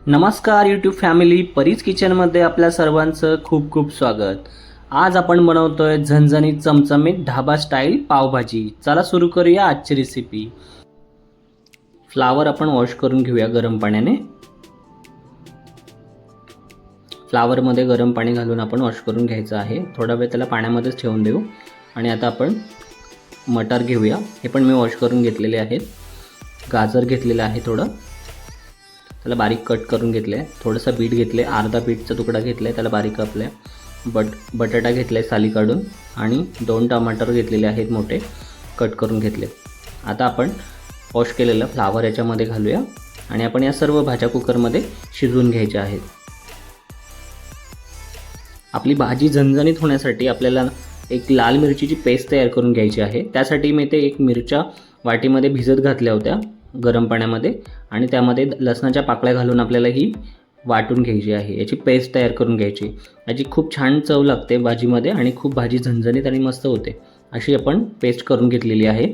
नमस्कार YouTube family, परीच किचनमध्ये आपल्या सर्वांचं खूप खूप स्वागत. आज आपण बनवतोय झणझणीत चमचमीत ढाबा स्टाईल पावभाजी. चला सुरू करूया आजची रेसिपी. फ्लावर आपण वॉश करून घेऊया गरम पाण्याने. फ्लावरमध्ये गरम पाणी घालून आपण वॉश करून घ्यायचं आहे. थोडा वेळ त्याला पाण्यामध्येच ठेवून देऊ. आणि आता आपण मटार घेऊया. हे पण मी वॉश करून घेतलेले आहेत. गाजर घेतलेलं आहे, थोडं त्याला बारीक कट करून घेतलं आहे. थोडंसं बीट घेतलं आहे, अर्धा बीटचा तुकडा घेतला आहे, त्याला बारीक कापलं आहे. बटाटा घेतला आहे साली काढून, आणि 2 टमाटर घेतलेले आहेत मोठे, कट करून घेतले. आता आपण वॉश केलेलं फ्लावर याच्यामध्ये घालूया आणि आपण या सर्व भाज्या कुकरमध्ये शिजवून घ्यायच्या आहेत. आपली भाजी झणझणीत होण्यासाठी आपल्याला एक लाल मिरचीची पेस्ट तयार करून घ्यायची आहे. त्यासाठी मी ते 1 मिरच्या वाटीमध्ये भिजत घातल्या होत्या गरम पाण्यामध्ये, आणि त्यामध्ये लसणाच्या पाकळ्या घालून आपल्याला ही वाटून घ्यायची आहे. याची पेस्ट तयार करून घ्यायची. याची खूप छान चव लागते भाजीमध्ये आणि खूप भाजी झणझणीत आणि मस्त होते. अशी आपण पेस्ट करून घेतलेली आहे.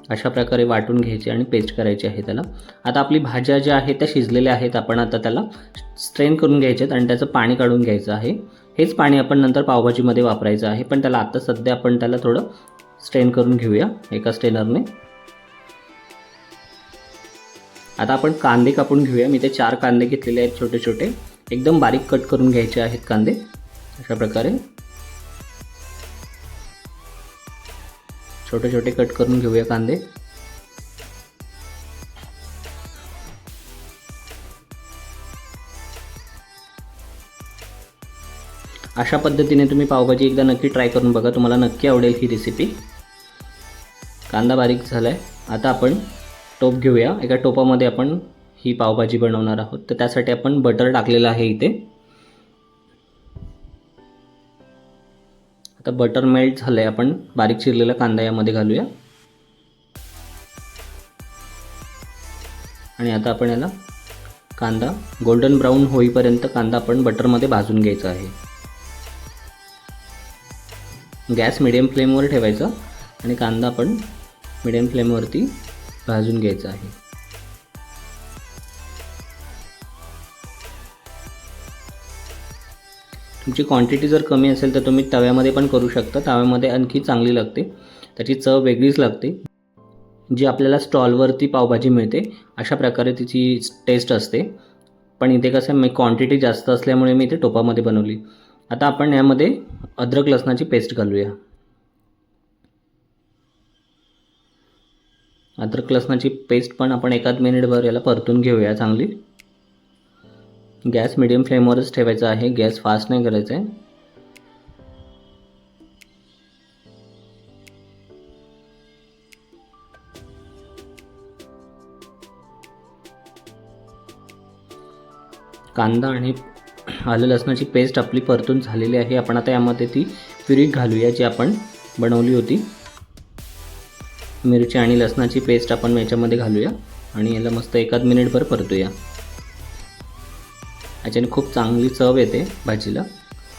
अशा प्रकारे वाटून घ्यायची आणि पेस्ट करायची आहे त्याला. आता आपली भाज्या ज्या आहेत त्या शिजलेल्या आहेत. आपण आता त्याला स्ट्रेन करून घ्यायचे आणि त्याचं पाणी काढून घ्यायचं आहे. हेच पाणी आपण नंतर पावभाजीमध्ये वापरायचं आहे, पण त्याला आता सध्या आपण त्याला थोडं स्ट्रेन करून घेऊया एका स्ट्रेनरने. आता आपण कांदे कापून घेऊया. मी ते 4 कांदे घेतलेले आहेत छोटे छोटे, एकदम बारीक कट करून घ्यायचे आहेत कांदे. अशा प्रकारे छोटे छोटे कट करून घेऊया कांदे. अशा पद्धतीने तुम्ही पावभाजी एकदा नक्की ट्राय करून बघा, तुम्हाला नक्की आवडेल ही रेसिपी. कांदा बारीक झाला आहे. आता आपण टोप घेऊया. एका टोपामध्ये आपण ही पावभाजी बनवणार आहोत, तर त्यासाठी आपण बटर टाकलेलं आहे इथे. आता बटर मेल्ट झालं आहे. आपण बारीक चिरलेला कांदा यामध्ये घालूया आणि आता आपण याला कांदा गोल्डन ब्राऊन होईपर्यंत कांदा आपण बटरमध्ये भाजून घ्यायचा आहे. गॅस मिडियम फ्लेमवर ठेवायचा आणि कांदा आपण मिडियम फ्लेमवरती भाजून घ्यायचा आहे. तुमची क्वांटिटी जर कमी असेल तर तुम्ही तव्यामध्ये पण करू शकता. तव्यामध्ये आणखी चांगली लागते, त्याची चव वेगळीच लागते. जी आपल्याला स्टॉलवरती पावभाजी मिळते अशा प्रकारे तिची टेस्ट असते. पण इथे कसं मी क्वांटिटी जास्त असल्यामुळे मी इथे टोपामध्ये बनवली. आता आपण यामध्ये अद्रक लसणाची पेस्ट घालूया. अद्रक लसणाची पेस्ट पण आपण 1 मिनिटभर याला परतून घेऊया चांगली. गॅस मिडियम फ्लेमवरच ठेवायचा आहे, गॅस फास्ट नाही करायचा आहे. कांदा आणि आलं लसणाची पेस्ट आपली परतून झालेली आहे. आपण आता यामध्ये ती प्युरी घालूया जी आपण बनवली होती. मिरची आणि लसणाची पेस्ट आपण याच्यामध्ये घालूया आणि याला मस्त 1 मिनिटभर परतूया. याच्याने खूप चांगली चव येते भाजीला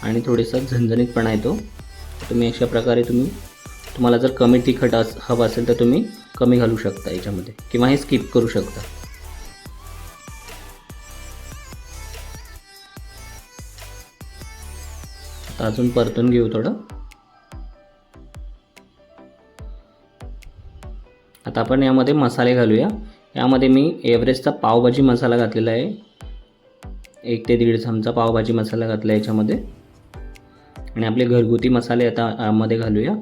आणि थोडासा झणझणीतपणा येतो. तुम्ही अशा प्रकारे तुम्हाला जर कमी तिखट हवं असेल तर तुम्ही कमी घालू शकता याच्यामध्ये, किंवा हे स्किप करू शकता. आता अजून परतून घेऊ थोडं. आता आपण यामध्ये मसाले घालूया. यामध्ये मी एव्हरेस्टचा पावभाजी मसाला घातलेला आहे. 1 ते 1.5 चमचा पावभाजी मसाला घातला आहे याच्यामध्ये. आणि आपले घरगुती मसाले आता यामध्ये घालूया.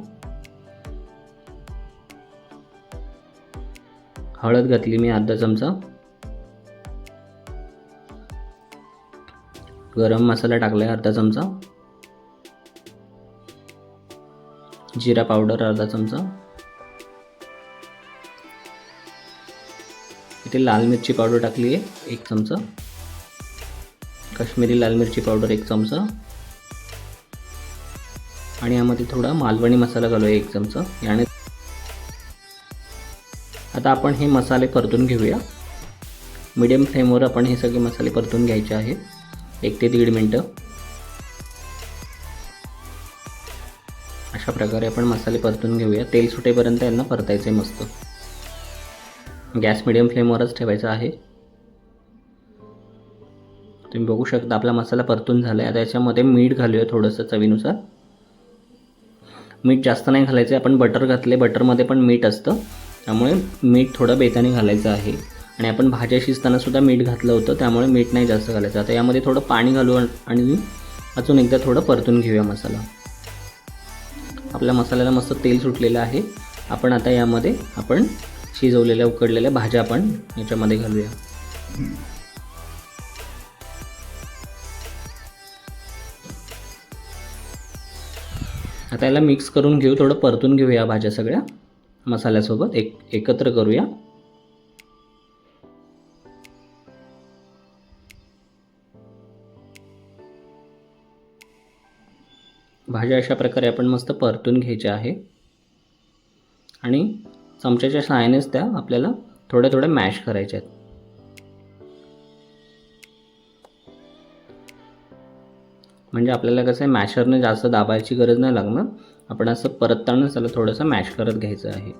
हळद घातली मी अर्धा चमचा. गरम मसाला टाकला आहे अर्धा चमचा. जिरा पावडर अर्धा चमचा. इथे लाल मिरची पावडर टाकली आहे 1 चमचा. काश्मीरी लाल मिरची पावडर 1 चमचा. आणि यामध्ये थोडा मालवणी मसाला घालूया 1 चमचा. याने आता आपण हे मसाले परतून घेऊया. मीडियम फ्लेमवर आपण हे सगळे मसाले परतून घ्यायचे आहेत 1 ते 1.5 मिनटं. अशा प्रकारे आपण मसाले परतून घेऊया. तेल सुटेपर्यंत यांना परतायचे मस्त. गॅस मिडियम फ्लेमवरच ठेवायचा आहे. तुम्ही बघू शकता आपला मसाला परतून झाला आहे. आता याच्यामध्ये मीठ घालूया थोडंसं चवीनुसार. मीठ जास्त नाही घालायचं आहे, आपण बटर घातले, बटरमध्ये पण मीठ असतं, त्यामुळे मीठ थोडं बेताने घालायचं आहे. आणि आपण भाज्या शिजतानासुद्धा मीठ घातलं होतं, त्यामुळे मीठ नाही जास्त घालायचं. आता यामध्ये थोडं पाणी घालू आणि अजून एकदा थोडं परतून घेऊया मसाला. आपल्या मसाल्याला मस्त तेल सुटलेलं आहे. आपण आता यामध्ये आपण शिजवलेल्या उकडलेल्या भाज्या आपण याच्यामध्ये घालूया. आता याला मिक्स करून घेऊ, थोडं परतून घेऊया भाज्या सगळ्या मसाल्यासोबत एकत्र करूया. भाज्या अशा प्रकारे आपण मस्त परतून घ्यायच्या आहे आणि चमच्याच्या सहाय्यानेच त्या आपल्याला थोड्या थोड्या मॅश करायच्या आहेत. म्हणजे आपल्याला कसं आहे, मॅशरने जास्त दाबायची गरज नाही लागणार. आपण असं परतताना त्याला थोडंसं मॅश करत घ्यायचं आहे.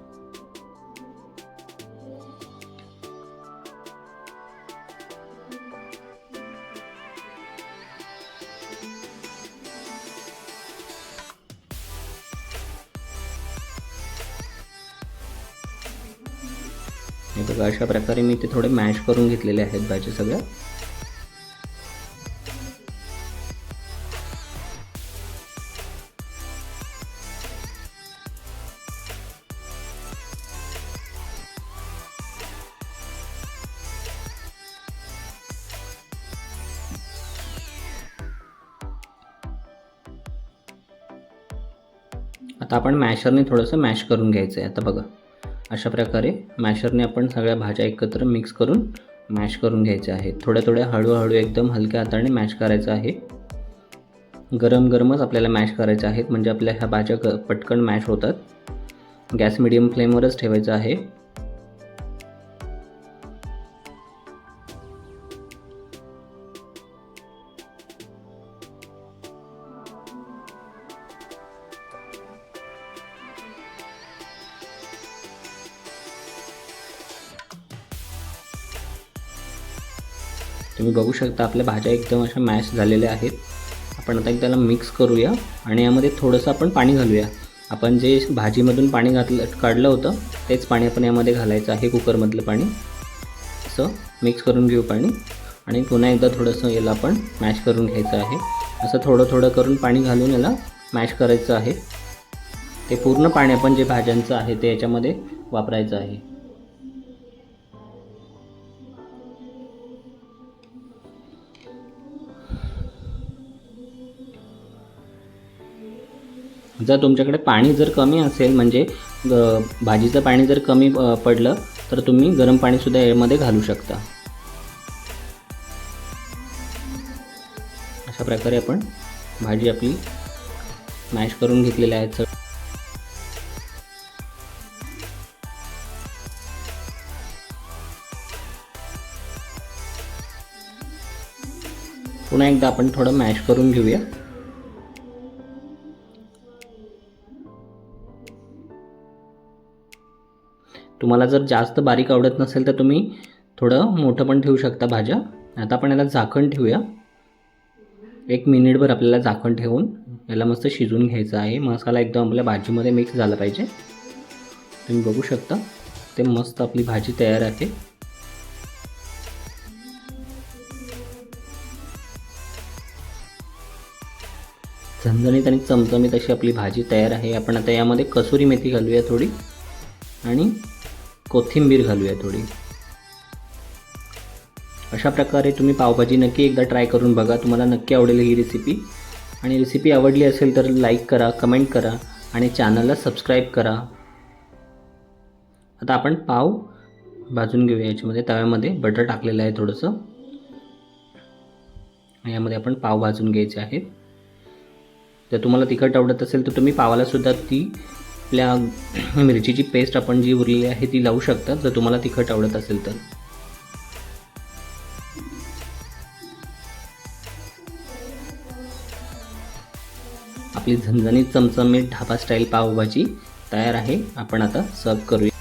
हे बघा, अशा प्रकारे मी ते थोडे मॅश करून घेतलेले आहेत भाज्या सगळ्या. आता आपण मॅशरने थोडंसं मॅश करून घ्यायचं आहे. आता बघा, अशा प्रकारे मॅशरने आपण सगळ्या भाज्या एकत्र मिक्स करून मॅश करून घ्यायच्या आहेत. थोड्या थोड्या हळूहळू एकदम हलक्या हाताने मॅश करायचं आहे. गरम गरमच आपल्याला मॅश करायच्या आहेत, म्हणजे आपल्या ह्या भाज्या पटकन मॅश होतात. गॅस मिडियम फ्लेमवरच ठेवायचा आहे. तुम्ही बघू शकता आपल्या भाज्या एकदम अशा मॅश झालेल्या आहेत. आपण आता त्याला मिक्स करूया आणि यामध्ये थोडंसं आपण पाणी घालूया. आपण जे भाजीमधून पाणी काढलं होतं तेच पाणी आपण यामध्ये घालायचं आहे, कुकरमधलं पाणी. असं मिक्स करून घेऊ पाणी आणि पुन्हा एकदा थोडंसं याला आपण मॅश करून घ्यायचं आहे. असं थोडं थोडं करून पाणी घालून याला मॅश करायचं आहे. ते पूर्ण पाणी आपण जे भाज्यांचं आहे ते याच्यामध्ये वापरायचं आहे. जर तुमच्याकडे पाणी जर कमी असेल, म्हणजे भाजीचं पाणी जर कमी पडलं तर तुम्ही गरम पाणीसुद्धा यामध्ये घालू शकता. अशा प्रकारे आपण भाजी आपली मॅश करून घेतलेली आहे. पुन्हा एकदा आपण थोडं मॅश करून घेऊया. तुम्हाला जर जास्त बारीक आवडत नसेल तर तुम्ही थोडं मोठं पण ठेवू शकता भाज्या. आता आपण याला झाकण ठेवूया. 1 मिनिटभर आपल्याला झाकण ठेवून याला मस्त शिजवून घ्यायचं आहे. मसाला एकदम आपल्या भाजीमध्ये मिक्स झाला पाहिजे. तुम्ही बघू शकता ते मस्त आपली भाजी तयार आहे. झणझणीत आणि चमचमीत अशी आपली भाजी तयार आहे. आपण आता यामध्ये कसुरी मेथी घालूया थोडी आणि कोथिंबीर घालूया थोडी. अशा प्रकारे तुम्ही पावभाजी नक्की एकदा ट्राय करून बघा. तुम्हाला नक्की आवडेल ही रेसिपी. आणि रेसिपी आवडली असेल तर लाईक करा, कमेंट करा आणि चॅनलला सबस्क्राईब करा. आता आपण पाव भाजून घेऊया. याच्यामध्ये तव्यामध्ये बटर टाकलेलं आहे थोडंसं. यामध्ये आपण पाव भाजून घ्यायचे आहेत. जर तुम्हाला तिखट आवडत असेल तर तुम्ही पावालासुद्धा ती आपल्या मिरचीची पेस्ट आपण जी उरलेली आहे ती लावू शकता, जर तुम्हाला तिखट आवडत असेल तर. आपली झणझणीत चमचमीत ढाबा स्टाईल पावभाजी तयार आहे. आपण आता सर्व करूया.